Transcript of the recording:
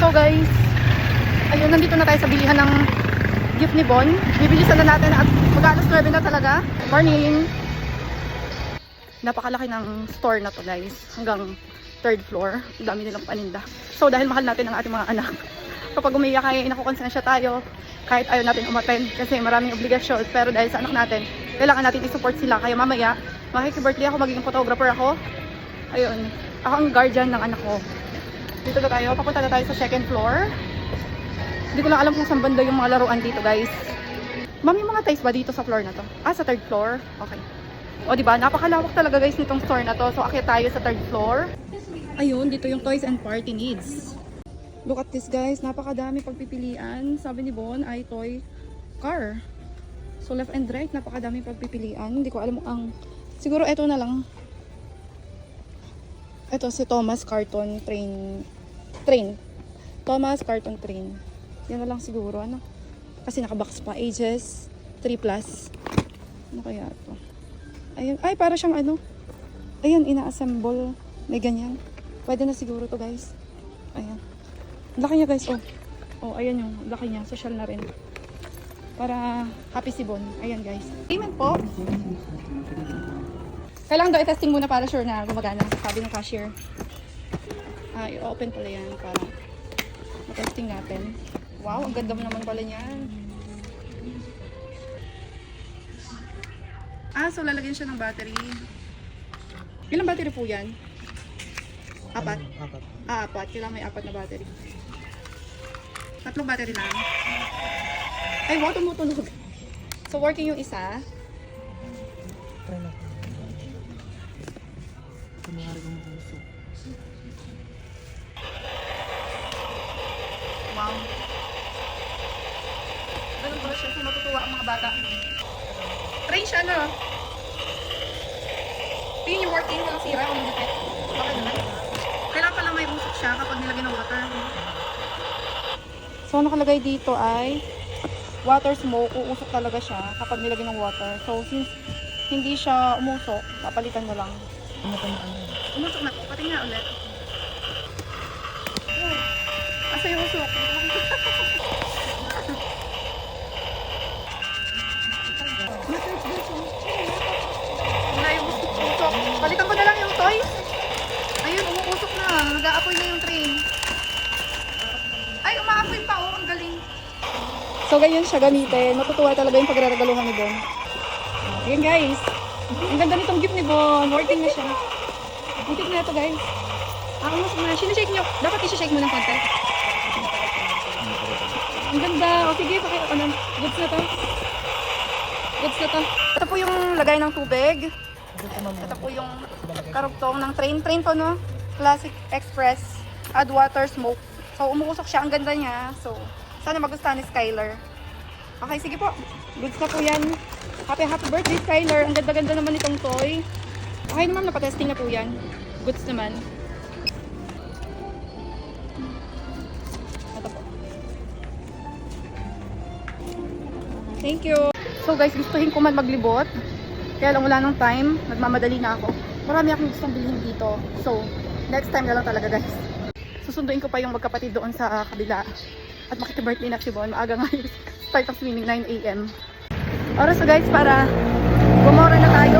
So guys, ayun, nandito na tayo sa bilihan ng gift ni Bon. Bibilisan na natin at mag-alas 9 na talaga. Morning! Napakalaki ng store na to guys. Hanggang 3rd floor. Ang dami nilang paninda. So dahil mahal natin ang ating mga anak, kapag umiyak ay nakukonsensya tayo kahit ayaw natin umattend kasi maraming obligasyon. Pero dahil sa anak natin, kailangan natin i-support sila. Kaya mamaya, makikibirthday ako, magiging photographer ako. Ayun, ako ang guardian ng anak ko. Dito na tayo, papunta na tayo sa 2nd floor. Hindi ko lang alam kung saan banda yung mga laruan dito guys. Ma'am, yung mga toys ba dito sa floor na to? Ah, sa 3rd floor? Okay. O diba, napakalawak talaga guys nitong store na to. So akyat tayo sa 3rd floor. Ayun, dito yung toys and party needs. Look at this guys, napakadami pagpipilian. Sabi ni Bon ay toy car. So left and right, napakadami pagpipilian. Hindi ko alam ang... Siguro ito na lang. Ito si Thomas Carton Train. Thomas Carton Train. Yan na lang siguro, ano? Kasi nakabox pa. Ages 3+. Ano kaya ito? Ayun. Ay, para siyang ano. Ayan, ina-assemble. May ganyan. Pwede na siguro to guys. Ayan. Laki niya guys, oh. Oh, ayan yung laki niya. Social na rin. Para happy si Bon. Ayan guys. Payment po. Kailangan daw i-testing muna para sure na gumagana. Sabi ng cashier. I-open pala yan para matesting natin. Wow, ang ganda mo naman pala niyan. So lalagyan siya ng battery. Ilang battery po yan? 4? 4. Kailangan may 4 na battery. 3 battery lang. Ay, wow, tumutunog. So working yung isa. Try na. Kumari kong puso. Wow. Ganun pala siya. So matutuwa ang mga bata. Train siya, no? Yun yung working, walang sira, walang defect. Okay naman. Kailangan pala may usok siya kapag nilagyan ng water. So, nakalagay dito ay water smoke. Uusok talaga siya kapag nilagyan ng water. So, since hindi siya umusok, papalitan na lang. Umusok na po. Pati nga ulit. Asa yung usok? Wala yung usok. Palitan ko na lang yung toys. Ayun, umuusok na. Nag-aapoy na yung train. Ay, umaapoy pa. Oh, ang galing. So, ganyan siya gamitin. Matutuwa talaga yung pagre-regaluhan ni Bon. Ayan guys. Ang ganda nitong gift ni Bon. Working na siya. Muntik na ito guys. Umusok na. Sinashake nyo. Dapat isi-shake mo ng konti. Ang ganda. O sige, goods na to. Goods na to. Ito po yung lagay ng tubig. Ito po yung karugtong ng train. Train to, no? Classic Express. Add water smoke. So, umuusok siya. Ang ganda niya. So, sana magustuhan ni Skylar. Okay, sige po. Goods na po yan. Happy birthday, Skylar. Ang ganda-ganda naman itong toy. Okay naman, napatesting na po yan. Goods naman. Ito po. Thank you. So guys, gustuhin ko man maglibot. Kaya lang wala nang time. Nagmamadali na ako. Marami akong gustong bilhin dito. So, next time na lang talaga guys. Susunduin ko pa yung magkapatid doon sa kabila. At makikibirthday na si Bon. Maaga nga yung start of swimming, 9 AM. Oras na guys para gumora na tayo.